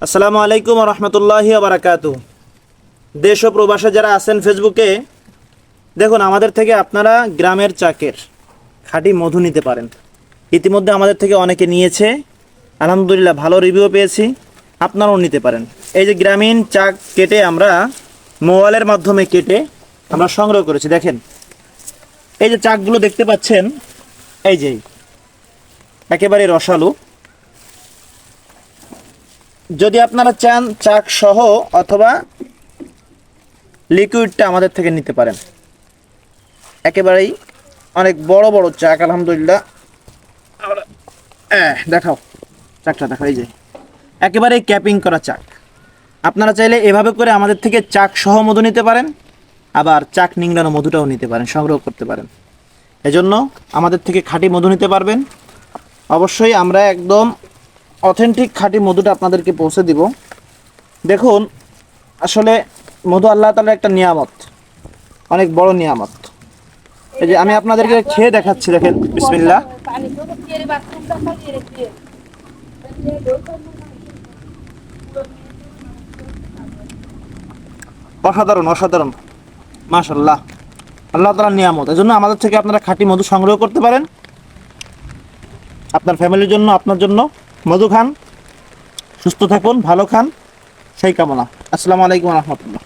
আসসালামু আলাইকুম রহমতুল্লাহি বারাকাতু। দেশ ও প্রবাসে যারা আছেন ফেসবুকে, দেখুন আমাদের থেকে আপনারা গ্রামের চাকের খাঁটি মধু নিতে পারেন। ইতিমধ্যে আমাদের থেকে অনেকে নিয়েছে, আলহামদুলিল্লাহ ভালো রিভিউ পেয়েছি। আপনারাও নিতে পারেন। এই যে গ্রামীণ চাক কেটে আমরা মোবাইলের মাধ্যমে কেটে আমরা সংগ্রহ করেছি। দেখেন এই যে চাকগুলো দেখতে পাচ্ছেন, এই যে একেবারে রসালো। যদি আপনারা চান চাক সহ অথবা লিকুইডটা আমাদের থেকে নিতে পারেন। একেবারেই অনেক বড় বড় চাক, আলহামদুলিল্লাহ। দেখাও চাকটা, দেখাও, এই যে একেবারে ক্যাপিং করা চাক। আপনারা চাইলে এভাবে করে আমাদের থেকে চাক সহ মধু নিতে পারেন, আবার চাক নিংড়ানো মধুটাও নিতে পারেন, সংগ্রহ করতে পারেন। এজন্য আমাদের থেকে খাঁটি মধু নিতে পারবেন। অবশ্যই আমরা একদম অথেন্টিক খাঁটি মধুটা আপনাদেরকে পৌঁছে দিব। দেখুন, আসলে মধু আল্লাহ তাআলার একটা নিয়ামত, অনেক বড় নিয়ামত। এই যে আমি আপনাদেরকে খেয়ে দেখাচ্ছি, দেখেন, বিসমিল্লাহ। অসাধারণ অসাধারণ, মাশাআল্লাহ, আল্লাহ তাআলার নিয়ামত। এজন্য আমাদের থেকে আপনারা খাঁটি মধু সংগ্রহ করতে পারেন। আপনার ফ্যামিলির জন্য, আপনার জন্য মধু খান, সুস্থ থাকুন, ভালো খান, সেই কামনা। আসসালামু আলাইকুম রহমতুল্লাহ।